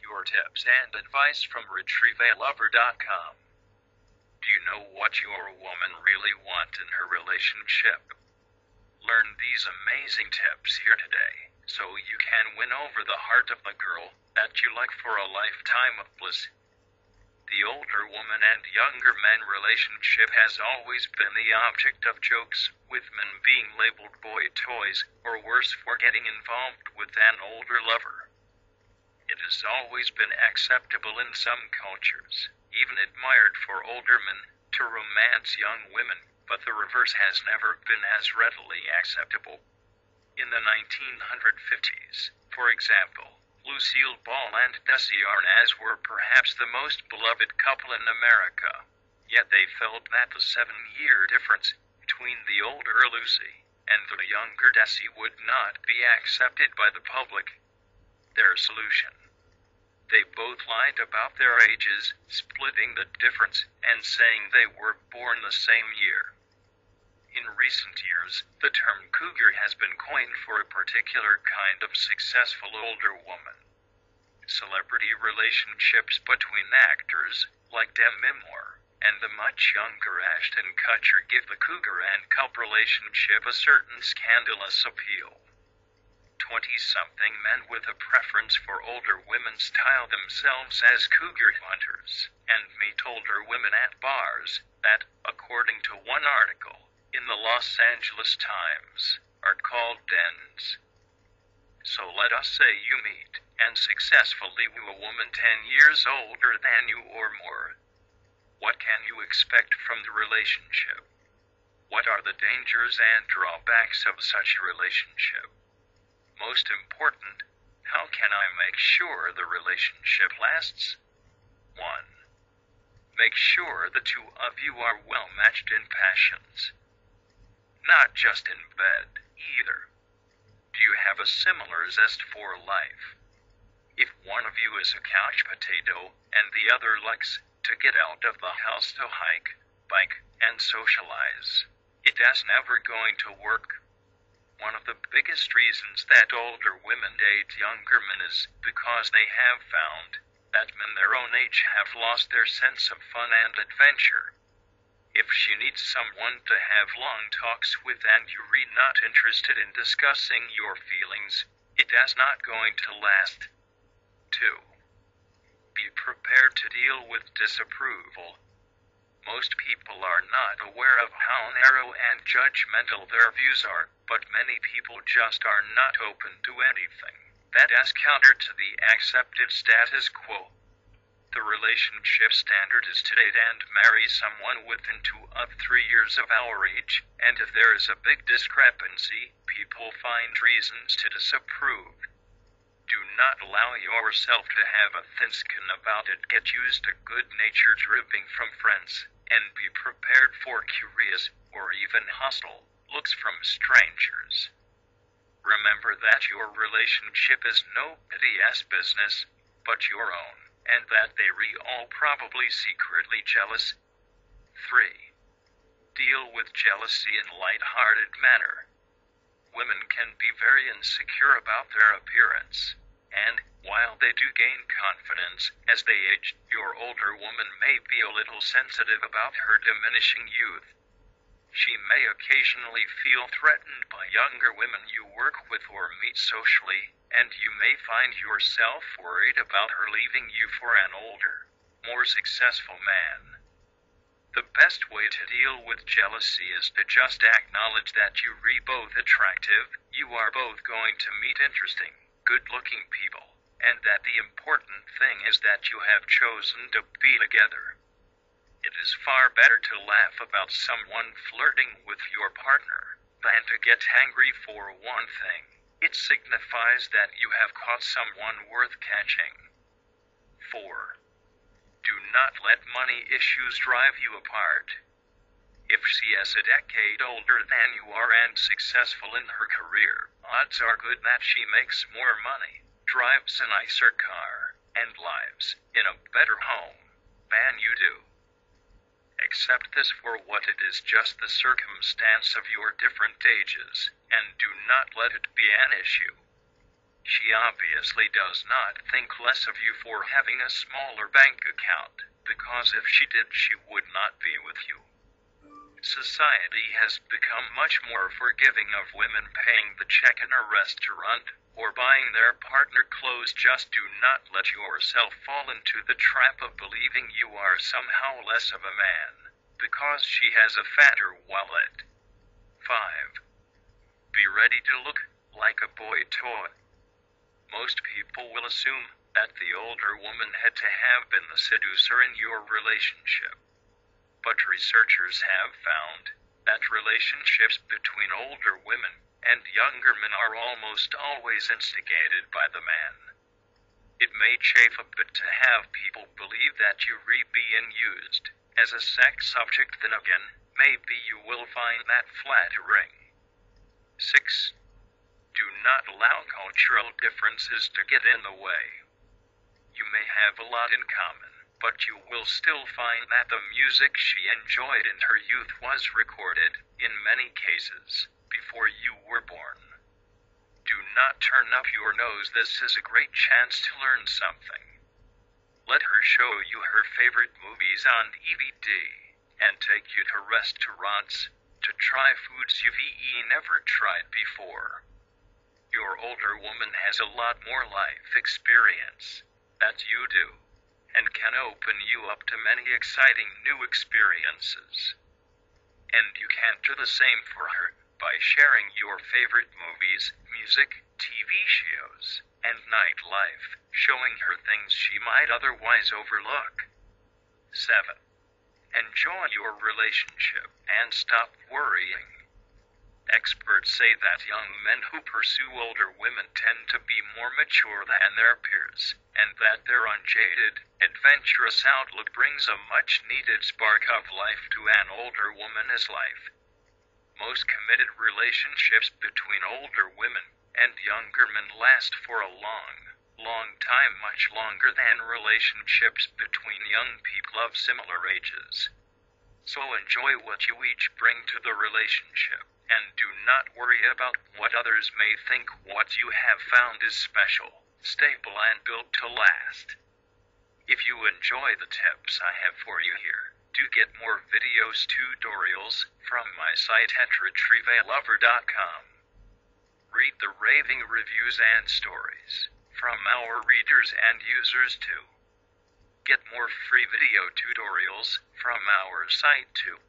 your tips and advice from retrievealover.com. Do you know what your woman really wants in her relationship? Learn these amazing tips here today, so you can win over the heart of the girl that you like for a lifetime of bliss. The older woman and younger man relationship has always been the object of jokes, with men being labeled boy toys, or worse for getting involved with an older lover. It has always been acceptable in some cultures, even admired for older men, to romance young women, but the reverse has never been as readily acceptable. In the 1950s, for example, Lucille Ball and Desi Arnaz were perhaps the most beloved couple in America, yet they felt that the 7-year difference between the older Lucy and the younger Desi would not be accepted by the public. Their solution: they both lied about their ages, splitting the difference and saying they were born the same year. In recent years, the term cougar has been coined for a particular kind of successful older woman. Celebrity relationships between actors, like Demi Moore, and the much younger Ashton Kutcher give the cougar and cub relationship a certain scandalous appeal. 20-something men with a preference for older women style themselves as cougar hunters, and meet older women at bars that, according to one article in the Los Angeles Times, are called dens. So let us say you meet and successfully woo a woman 10 years older than you or more. What can you expect from the relationship? What are the dangers and drawbacks of such a relationship? Most important, how can I make sure the relationship lasts? 1. Make sure the two of you are well matched in passions. Not just in bed, either. Do you have a similar zest for life? If one of you is a couch potato, and the other likes to get out of the house to hike, bike, and socialize, it is never going to work. One of the biggest reasons that older women date younger men is because they have found that men their own age have lost their sense of fun and adventure. If she needs someone to have long talks with and you're not interested in discussing your feelings, it is not going to last. 2. Be prepared to deal with disapproval. Most people are not aware of how narrow and judgmental their views are, but many people just are not open to anything that is counter to the accepted status quo. The relationship standard is to date and marry someone within 2 of 3 years of our age, and if there is a big discrepancy, people find reasons to disapprove. Do not allow yourself to have a thin skin about it. Get used to good nature dripping from friends, and be prepared for curious, or even hostile, looks from strangers. Remember that your relationship is nobody's business, but your own, and that they all probably secretly jealous. 3. Deal with jealousy in a light-hearted manner. Women can be very insecure about their appearance, and, while they do gain confidence as they age, your older woman may be a little sensitive about her diminishing youth. She may occasionally feel threatened by younger women you work with or meet socially, and you may find yourself worried about her leaving you for an older, more successful man. The best way to deal with jealousy is to just acknowledge that you're both attractive, you are both going to meet interesting, good-looking people, and that the important thing is that you have chosen to be together. It is far better to laugh about someone flirting with your partner than to get angry for one thing. It signifies that you have caught someone worth catching. 4. Do not let money issues drive you apart. If she is a decade older than you are and successful in her career, odds are good that she makes more money, drives a nicer car, and lives in a better home than you do. Accept this for what it is, just the circumstance of your different ages, and do not let it be an issue. She obviously does not think less of you for having a smaller bank account, because if she did, she would not be with you. Society has become much more forgiving of women paying the check in a restaurant or buying their partner clothes. Just do not let yourself fall into the trap of believing you are somehow less of a man because she has a fatter wallet. 5. Be ready to look like a boy toy. Most people will assume that the older woman had to have been the seducer in your relationship. But researchers have found that relationships between older women and younger men are almost always instigated by the man. It may chafe a bit to have people believe that you're being used as a sex object, then again, maybe you will find that flattering. 6. Do not allow cultural differences to get in the way. You may have a lot in common, but you will still find that the music she enjoyed in her youth was recorded, in many cases, before you were born. Do not turn up your nose. This is a great chance to learn something. Let her show you her favorite movies on DVD, and take you to restaurants to try foods you've never tried before. Your older woman has a lot more life experience that you do, and can open you up to many exciting new experiences. And you can do the same for her by sharing your favorite movies, music, TV shows, and nightlife, showing her things she might otherwise overlook. 7. Enjoy your relationship and stop worrying. Experts say that young men who pursue older women tend to be more mature than their peers, and that their unjaded, adventurous outlook brings a much-needed spark of life to an older woman's life. Most committed relationships between older women and younger men last for a long time, much longer than relationships between young people of similar ages. So enjoy what you each bring to the relationship, and do not worry about what others may think. What you have found is special, stable, and built to last. If you enjoy the tips I have for you here, do get more videos, tutorials from my site at retrievealover.com. Read the raving reviews and stories from our readers and users too. Get more free video tutorials from our site too.